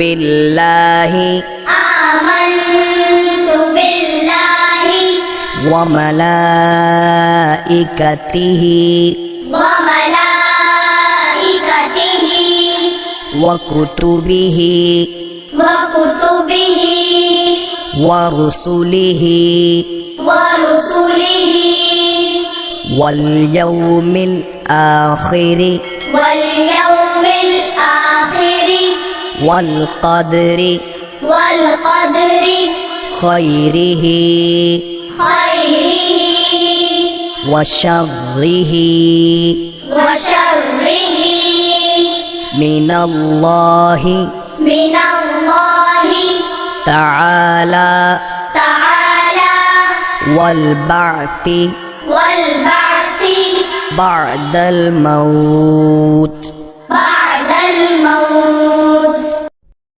بالله آمنت بالله وملائكته وملائكته وكتبه وكتبه ورسله ورسله واليوم الآخر واليوم الآخر والقدر خيره وشره من الله تعالى والبعث بعد الموت